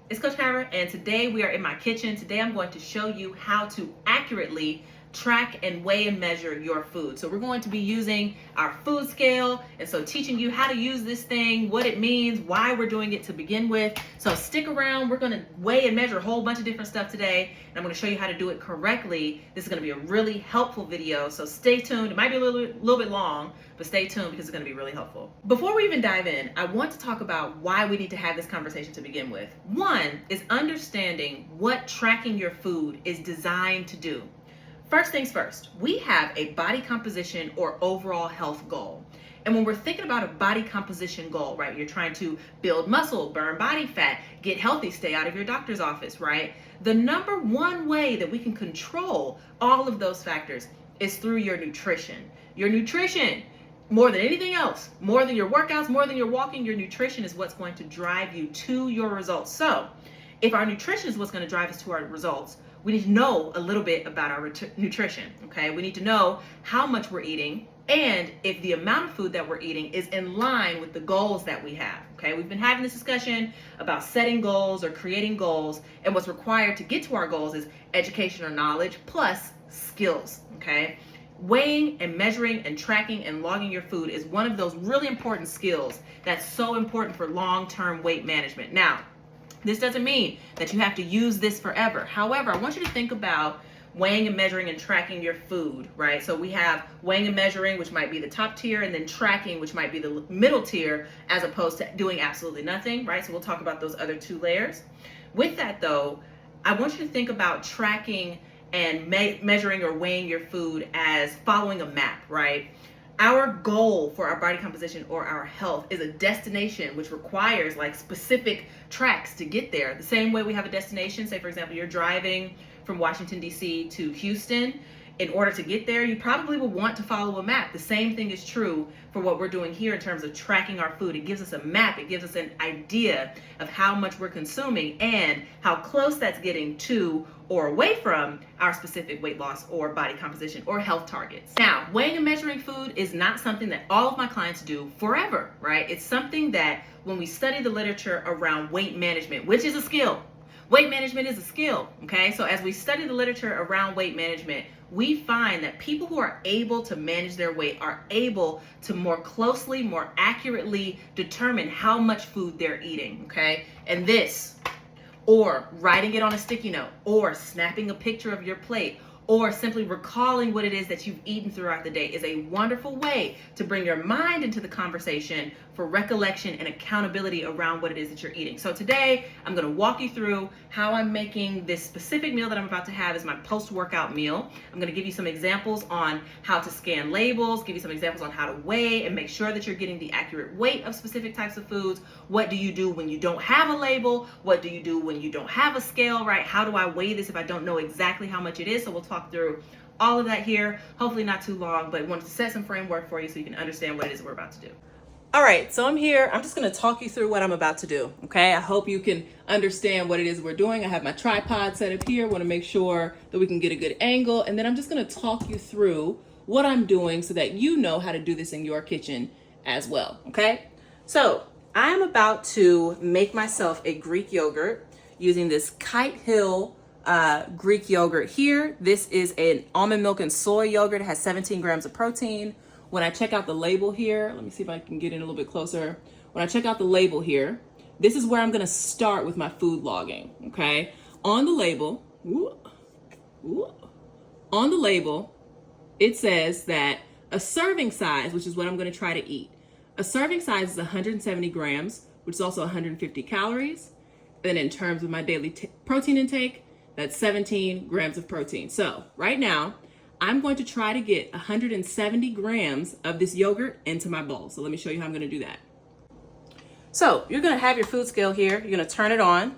It's Coach Kyra, and today we are in my kitchen. Today I'm going to show you how to accurately track and weigh and measure your food. So we're going to be using our food scale, and so teaching you how to use this thing, what it means, why we're doing it to begin with. So stick around. We're going to weigh and measure a whole bunch of different stuff today, and I'm going to show you how to do it correctly. This is going to be a really helpful video, so stay tuned. It might be a little bit long, but stay tuned because it's going to be really helpful. Before we even dive in, I want to talk about why we need to have this conversation to begin with. One is understanding what tracking your food is designed to do. First things first, we have a body composition or overall health goal. And when we're thinking about a body composition goal, right, you're trying to build muscle, burn body fat, get healthy, stay out of your doctor's office, right? The number one way that we can control all of those factors is through your nutrition. Your nutrition, more than anything else, more than your workouts, more than your walking, your nutrition is what's going to drive you to your results. So if our nutrition is what's going to drive us to our results, we need to know a little bit about our nutrition, okay? We need to know how much we're eating and if the amount of food that we're eating is in line with the goals that we have, okay? We've been having this discussion about setting goals or creating goals, and what's required to get to our goals is education or knowledge plus skills, okay? Weighing and measuring and tracking and logging your food is one of those really important skills that's so important for long-term weight management. Now, this doesn't mean that you have to use this forever. However, I want you to think about weighing and measuring and tracking your food, right? So we have weighing and measuring, which might be the top tier, and then tracking, which might be the middle tier, as opposed to doing absolutely nothing, right? So we'll talk about those other two layers. With that though, I want you to think about tracking and measuring or weighing your food as following a map, right? Our goal for our body composition or our health is a destination which requires like specific tracks to get there. The same way we have a destination, say for example, you're driving from Washington, D.C. to Houston. In order to get there, you probably will want to follow a map. The same thing is true for what we're doing here in terms of tracking our food. It gives us a map. It gives us an idea of how much we're consuming and how close that's getting to or away from our specific weight loss or body composition or health targets. Now, weighing and measuring food is not something that all of my clients do forever, right? It's something that when we study the literature around weight management, which is a skill, weight management is a skill, okay? So as we study the literature around weight management, we find that people who are able to manage their weight are able to more closely, more accurately determine how much food they're eating, okay? And this, or writing it on a sticky note, or snapping a picture of your plate, or simply recalling what it is that you've eaten throughout the day is a wonderful way to bring your mind into the conversation for recollection and accountability around what it is that you're eating. So today, I'm gonna walk you through how I'm making this specific meal that I'm about to have as my post-workout meal. I'm gonna give you some examples on how to scan labels, give you some examples on how to weigh and make sure that you're getting the accurate weight of specific types of foods. What do you do when you don't have a label? What do you do when you don't have a scale, right? How do I weigh this if I don't know exactly how much it is? So we'll talk through all of that here, hopefully not too long, but wanted to set some framework for you so you can understand what it is we're about to do. All right, so I'm here. I'm just gonna talk you through what I'm about to do, okay? I hope you can understand what it is we're doing. I have my tripod set up here. Wanna make sure that we can get a good angle, and then I'm just gonna talk you through what I'm doing so that you know how to do this in your kitchen as well, okay? So I'm about to make myself a Greek yogurt using this Kite Hill Greek yogurt here. This is an almond milk and soy yogurt. It has 17 grams of protein. When I check out the label here, let me see if I can get in a little bit closer. When I check out the label here, this is where I'm gonna start with my food logging, okay? On the label, on the label, it says that a serving size, which is what I'm gonna try to eat, a serving size is 170 grams, which is also 150 calories. Then in terms of my daily protein intake, that's 17 grams of protein. So right now, I'm going to try to get 170 grams of this yogurt into my bowl. So let me show you how I'm gonna do that. So you're gonna have your food scale here. You're gonna turn it on.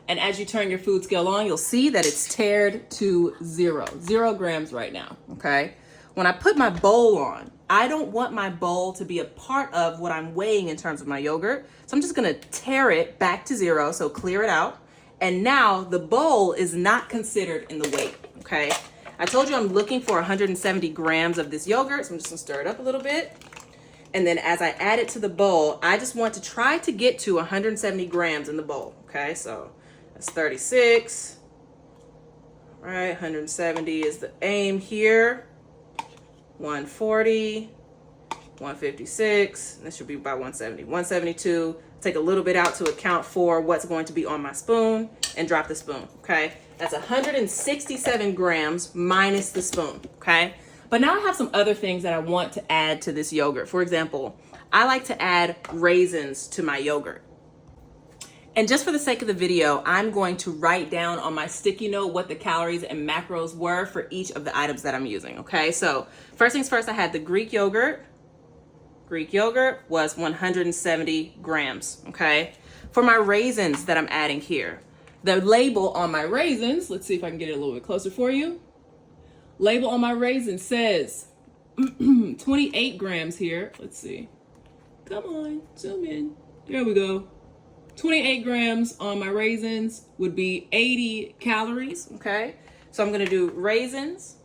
And as you turn your food scale on, you'll see that it's tared to 0 grams right now, okay? When I put my bowl on, I don't want my bowl to be a part of what I'm weighing in terms of my yogurt. So I'm just gonna tear it back to 0, so clear it out. And now the bowl is not considered in the weight, okay? I told you I'm looking for 170 grams of this yogurt, so I'm just gonna stir it up a little bit. And then as I add it to the bowl, I just want to try to get to 170 grams in the bowl. Okay, so that's 36. All right, 170 is the aim here. 140, 156. This should be about 170. 172. Take a little bit out to account for what's going to be on my spoon and drop the spoon. Okay, that's 167 grams minus the spoon. Okay. But now I have some other things that I want to add to this yogurt. For example, I like to add raisins to my yogurt. And just for the sake of the video, I'm going to write down on my sticky note what the calories and macros were for each of the items that I'm using, okay? So first things first, I had the Greek yogurt. Greek yogurt was 170 grams, okay? For my raisins that I'm adding here, the label on my raisins, let's see if I can get it a little bit closer for you. Label on my raisin says 28 grams here. Let's see. Come on, zoom in. There we go. 28 grams on my raisins would be 80 calories, okay? So I'm gonna do raisins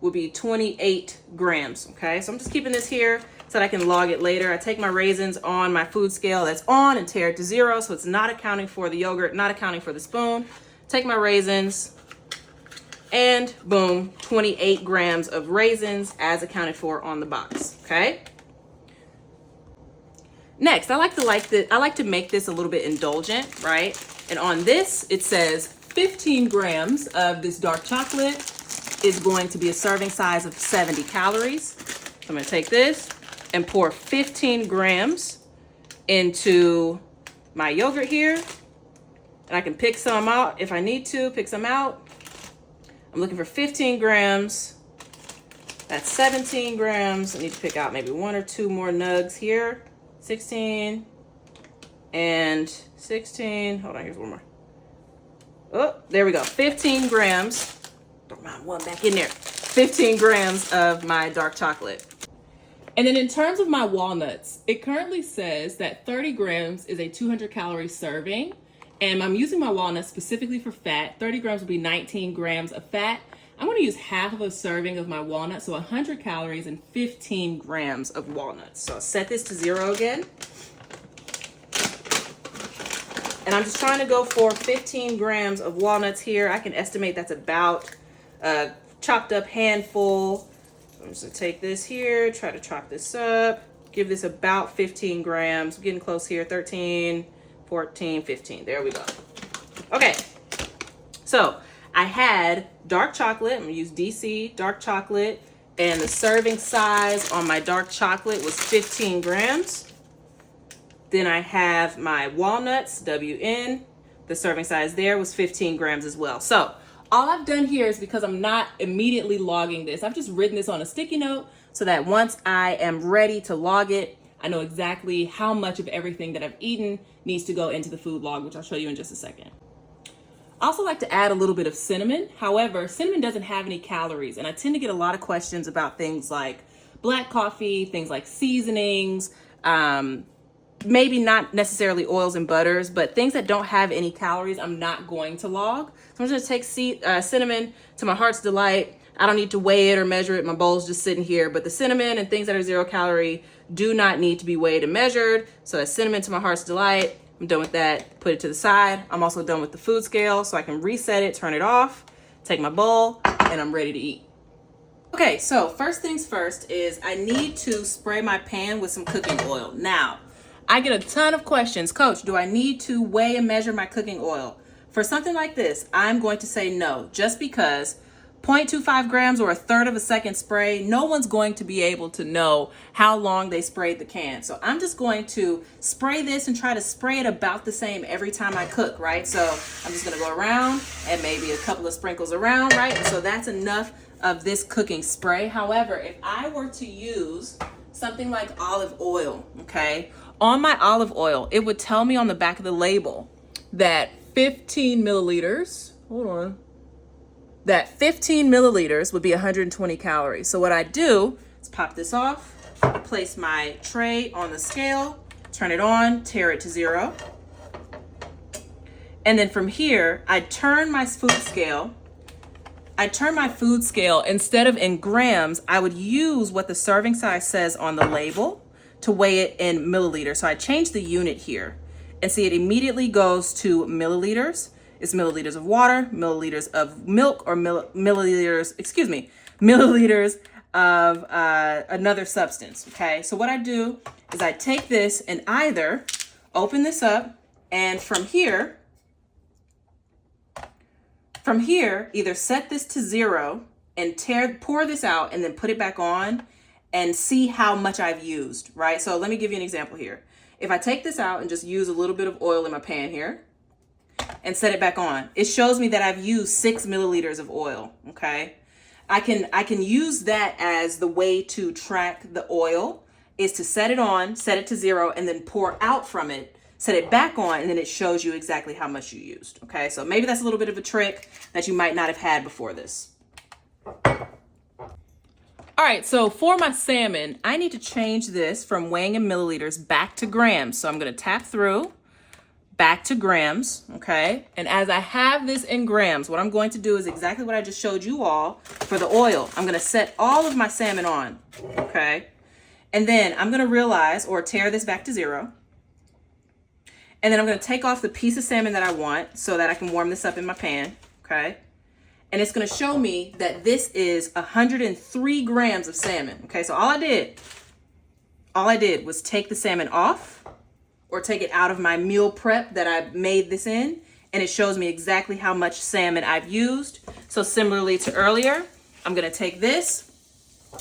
would be 28 grams, okay? So I'm just keeping this here so that I can log it later. I take my raisins on my food scale that's on and tear it to 0, so it's not accounting for the yogurt, not accounting for the spoon. Take my raisins, and boom, 28 grams of raisins as accounted for on the box, okay? Next, I like to make this a little bit indulgent, right? And on this, it says 15 grams of this dark chocolate is going to be a serving size of 70 calories. So I'm gonna take this and pour 15 grams into my yogurt here. And I can pick some out if I need to, pick some out. I'm looking for 15 grams. That's 17 grams. I need to pick out maybe 1 or 2 more nugs here. 16 and 16. Hold on, here's one more. Oh, there we go. 15 grams. Throw my one back in there. 15 grams of my dark chocolate. And then in terms of my walnuts, it currently says that 30 grams is a 200 calorie serving. And I'm using my walnuts specifically for fat. 30 grams will be 19 grams of fat. I'm going to use half of a serving of my walnuts, so 100 calories and 15 grams of walnuts. So I'll set this to 0 again. And I'm just trying to go for 15 grams of walnuts here. I can estimate that's about a chopped up handful. So I'm just going to take this here, try to chop this up, give this about 15 grams. We're getting close here, 13, 14, 15. There we go. Okay, so I had dark chocolate. I'm gonna use DC dark chocolate, and the serving size on my dark chocolate was 15 grams. Then I have my walnuts, WN. The serving size there was 15 grams as well. So all I've done here is, because I'm not immediately logging this, I've just written this on a sticky note so that once I am ready to log it, I know exactly how much of everything that I've eaten needs to go into the food log, which I'll show you in just a second. I also like to add a little bit of cinnamon. However, cinnamon doesn't have any calories, and I tend to get a lot of questions about things like black coffee, things like seasonings, maybe not necessarily oils and butters, but things that don't have any calories, I'm not going to log. So I'm just gonna take cinnamon to my heart's delight. I don't need to weigh it or measure it. My bowl's just sitting here, but the cinnamon and things that are 0 calorie do not need to be weighed and measured. So that's cinnamon to my heart's delight. I'm done with that, put it to the side. I'm also done with the food scale, so I can reset it, turn it off, take my bowl, and I'm ready to eat. Okay, so first things first is I need to spray my pan with some cooking oil. Now, I get a ton of questions. Coach, do I need to weigh and measure my cooking oil? For something like this, I'm going to say no, just because 0.25 grams or 1/3 of a second spray, no one's going to be able to know how long they sprayed the can. So I'm just going to spray this and try to spray it about the same every time I cook, right? So I'm just gonna go around and maybe a couple of sprinkles around, right? And so that's enough of this cooking spray. However, if I were to use something like olive oil, okay? On my olive oil, it would tell me on the back of the label that 15 milliliters, hold on, that 15 milliliters would be 120 calories. So what I do is pop this off, place my tray on the scale, turn it on, tear it to 0. And then from here, I turn my food scale. I turn my food scale, instead of in grams, I would use what the serving size says on the label to weigh it in milliliters. So I change the unit here and see it immediately goes to milliliters. It's milliliters of water, milliliters of milk, or milliliters of another substance, okay? So what I do is I take this and either open this up, and from here, either set this to 0 and pour this out and then put it back on and see how much I've used, right? So let me give you an example here. If I take this out and just use a little bit of oil in my pan here and set it back on, it shows me that I've used 6 milliliters of oil, okay? I can use that as the way to track the oil, is to set it on, set it to 0, and then pour out from it, set it back on, and then it shows you exactly how much you used, okay? So maybe that's a little bit of a trick that you might not have had before this. All right, so for my salmon, I need to change this from weighing in milliliters back to grams. So I'm gonna tap through, back to grams, okay? And as I have this in grams, what I'm going to do is exactly what I just showed you all for the oil. I'm gonna set all of my salmon on, okay? And then I'm gonna realize, or tear this back to 0. And then I'm gonna take off the piece of salmon that I want so that I can warm this up in my pan, okay? And it's gonna show me that this is 103 grams of salmon, okay? So all I did was take the salmon off, or take it out of my meal prep that I made this in, and it shows me exactly how much salmon I've used. So similarly to earlier, I'm gonna take this,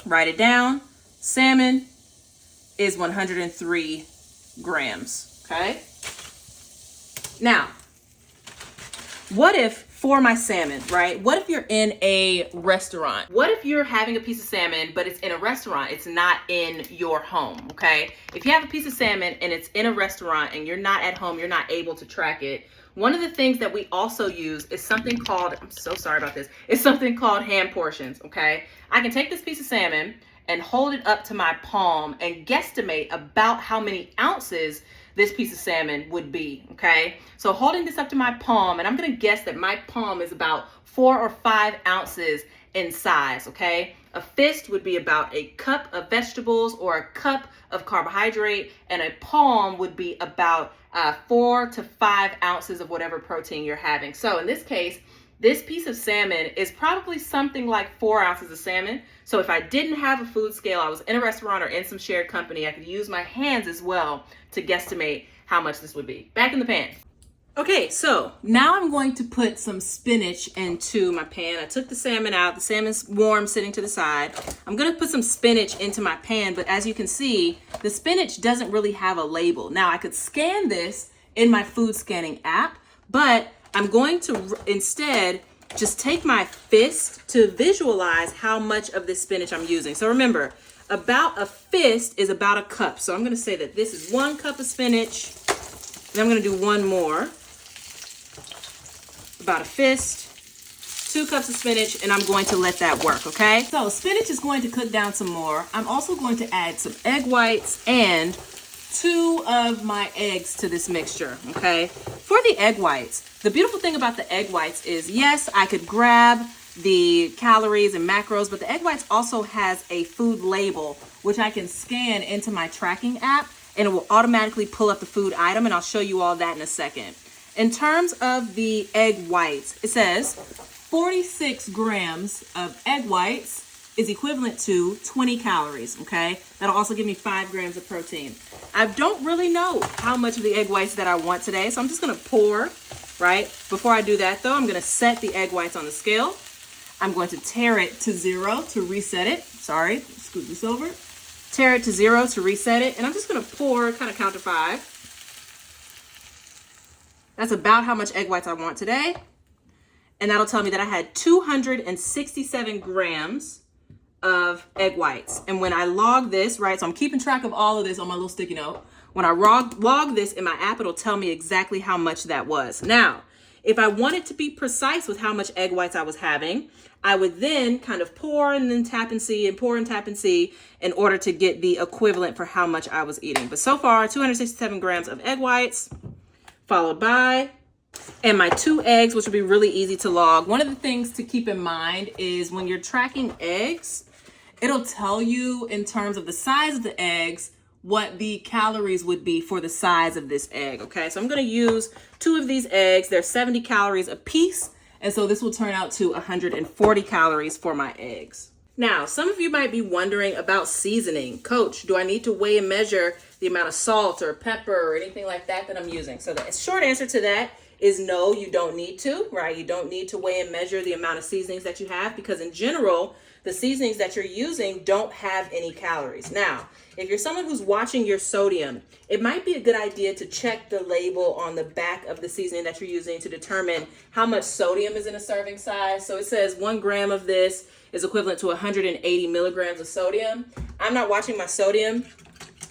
write it down. Salmon is 103 grams, okay? Now, what if for my salmon, right? What if you're in a restaurant? What if you're having a piece of salmon, but it's in a restaurant, it's not in your home, okay? If you have a piece of salmon and it's in a restaurant and you're not at home, you're not able to track it, one of the things that we also use is something called, I'm so sorry about this, it's something called hand portions, okay? I can take this piece of salmon and hold it up to my palm and guesstimate about how many ounces this piece of salmon would be, okay? So holding this up to my palm, and I'm gonna guess that my palm is about 4 or 5 ounces in size, okay? A fist would be about a cup of vegetables or a cup of carbohydrate, and a palm would be about 4 to 5 ounces of whatever protein you're having. So in this case, this piece of salmon is probably something like 4 ounces of salmon. So if I didn't have a food scale, I was in a restaurant or in some shared company, I could use my hands as well to guesstimate how much this would be. Back in the pan. Okay, so now I'm going to put some spinach into my pan. I took the salmon out. The salmon's warm, sitting to the side. I'm gonna put some spinach into my pan, but as you can see, the spinach doesn't really have a label. Now I could scan this in my food scanning app, but I'm going to instead just take my fist to visualize how much of this spinach I'm using. So remember, about a fist is about a cup. So I'm gonna say that this is 1 cup of spinach, and I'm gonna do one more. About a fist, 2 cups of spinach, and I'm going to let that work, okay? So spinach is going to cook down some more. I'm also going to add some egg whites and 2 of my eggs to this mixture, okay? For the egg whites, the beautiful thing about the egg whites is, yes, I could grab the calories and macros, but the egg whites also has a food label, which I can scan into my tracking app, and it will automatically pull up the food item, and I'll show you all that in a second. In terms of the egg whites, it says 46 grams of egg whites is equivalent to 20 calories, okay? That'll also give me 5 grams of protein. I don't really know how much of the egg whites that I want today, so I'm just gonna pour, right? Before I do that though, I'm gonna set the egg whites on the scale. I'm going to tear it to 0 to reset it. Sorry, scoot this over. Tear it to 0 to reset it, and I'm just gonna pour, kind of count to 5. That's about how much egg whites I want today. And that'll tell me that I had 267 grams of egg whites. And when I log this, right, so I'm keeping track of all of this on my little sticky note. When I log this in my app, it'll tell me exactly how much that was. Now, if I wanted to be precise with how much egg whites I was having, I would then kind of pour and then tap and see, and pour and tap and see, in order to get the equivalent for how much I was eating. But so far, 267 grams of egg whites, followed by and my 2 eggs, which will be really easy to log. One of the things to keep in mind is when you're tracking eggs, it'll tell you in terms of the size of the eggs what the calories would be for the size of this egg, okay? So I'm gonna use 2 of these eggs. They're 70 calories a piece, and so this will turn out to 140 calories for my eggs. Now, some of you might be wondering about seasoning. Coach, do I need to weigh and measure the amount of salt or pepper or anything like that I'm using? So the short answer to that is no, you don't need to, right? You don't need to weigh and measure the amount of seasonings that you have, because in general, the seasonings that you're using don't have any calories. Now, if you're someone who's watching your sodium, it might be a good idea to check the label on the back of the seasoning that you're using to determine how much sodium is in a serving size. So it says 1 gram of this is equivalent to 180 milligrams of sodium. I'm not watching my sodium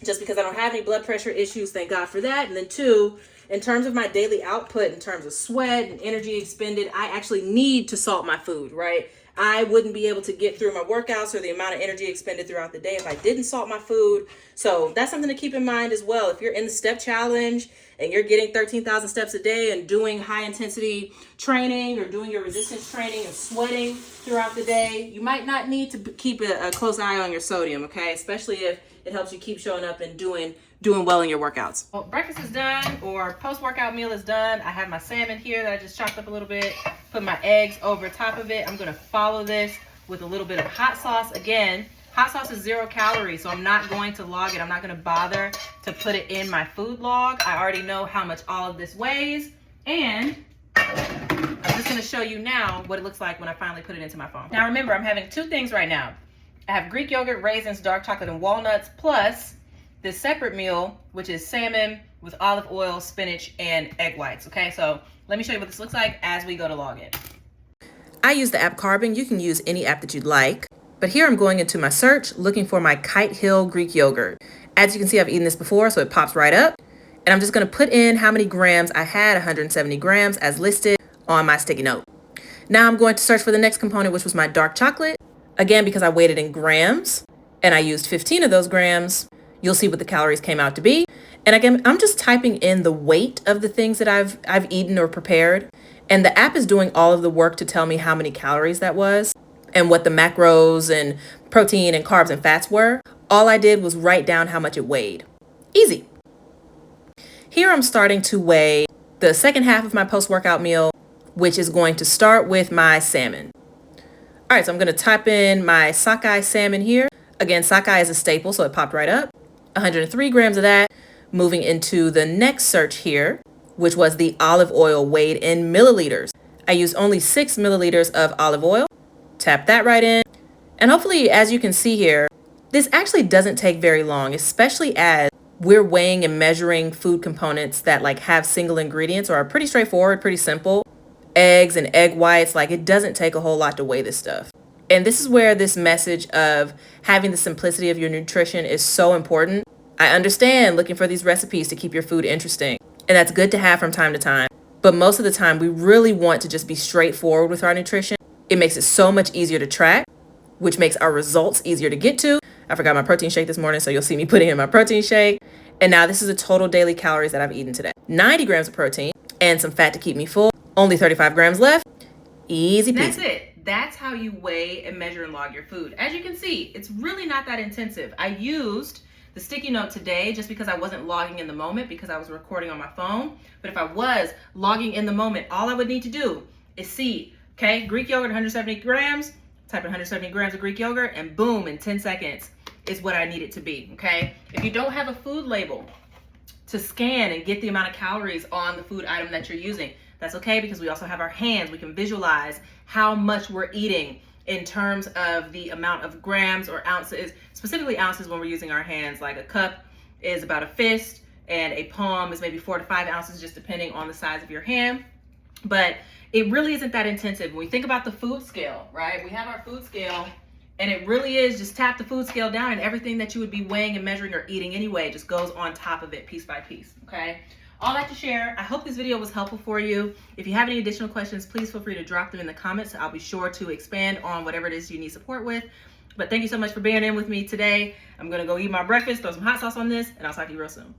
just because I don't have any blood pressure issues, thank God for that. And then 2, in terms of my daily output, in terms of sweat and energy expended, I actually need to salt my food, right? I wouldn't be able to get through my workouts or the amount of energy expended throughout the day if I didn't salt my food. So that's something to keep in mind as well. If you're in the step challenge and you're getting 13,000 steps a day and doing high intensity training or doing your resistance training and sweating throughout the day, you might not need to keep a close eye on your sodium, okay? Especially if it helps you keep showing up and doing well in your workouts. Well, breakfast is done, or post-workout meal is done. I have my salmon here that I just chopped up a little bit, put my eggs over top of it. I'm gonna follow this with a little bit of hot sauce. Again, hot sauce is 0 calories, so I'm not going to log it. I'm not gonna bother to put it in my food log. I already know how much all of this weighs, and I'm just gonna show you now what it looks like when I finally put it into my phone. Now remember, I'm having 2 things right now. I have Greek yogurt, raisins, dark chocolate, and walnuts, plus this separate meal, which is salmon with olive oil, spinach, and egg whites, okay? So let me show you what this looks like as we go to log in. I use the app Carbon. You can use any app that you'd like. But here I'm going into my search, looking for my Kite Hill Greek yogurt. As you can see, I've eaten this before, so it pops right up. And I'm just gonna put in how many grams I had, 170 grams, as listed on my sticky note. Now I'm going to search for the next component, which was my dark chocolate. Again, because I weighed it in grams, and I used 15 of those grams, you'll see what the calories came out to be. And again, I'm just typing in the weight of the things that I've eaten or prepared. And the app is doing all of the work to tell me how many calories that was and what the macros and protein and carbs and fats were. All I did was write down how much it weighed. Easy. Here I'm starting to weigh the second half of my post-workout meal, which is going to start with my salmon. All right, so I'm gonna type in my sockeye salmon here. Again, sockeye is a staple, so it popped right up. 103 grams of that. Moving into the next search here, which was the olive oil weighed in milliliters. I used only 6 milliliters of olive oil. Tap that right in. And hopefully, as you can see here, this actually doesn't take very long, especially as we're weighing and measuring food components that like have single ingredients or are pretty straightforward, pretty simple. Eggs and egg whites, like it doesn't take a whole lot to weigh this stuff. And this is where this message of having the simplicity of your nutrition is so important. I understand looking for these recipes to keep your food interesting, and that's good to have from time to time. But most of the time, we really want to just be straightforward with our nutrition. It makes it so much easier to track, which makes our results easier to get to. I forgot my protein shake this morning, so you'll see me putting in my protein shake. And now this is the total daily calories that I've eaten today. 90 grams of protein and some fat to keep me full. Only 35 grams left. Easy peasy. That's it. That's how you weigh and measure and log your food. As you can see, it's really not that intensive. I used the sticky note today just because I wasn't logging in the moment because I was recording on my phone. But if I was logging in the moment, all I would need to do is see, okay, Greek yogurt, 170 grams, type in 170 grams of Greek yogurt, and boom, in 10 seconds is what I need it to be, okay? If you don't have a food label to scan and get the amount of calories on the food item that you're using, that's okay, because we also have our hands. We can visualize how much we're eating in terms of the amount of grams or ounces, specifically ounces when we're using our hands. Like a cup is about a fist and a palm is maybe 4 to 5 ounces, just depending on the size of your hand. But it really isn't that intensive. When we think about the food scale, right? We have our food scale, and it really is just tap the food scale down, and everything that you would be weighing and measuring or eating anyway just goes on top of it piece by piece, okay? All that to share. I hope this video was helpful for you. If you have any additional questions, please feel free to drop them in the comments. I'll be sure to expand on whatever it is you need support with. But thank you so much for being in with me today. I'm gonna go eat my breakfast, throw some hot sauce on this, and I'll talk to you real soon.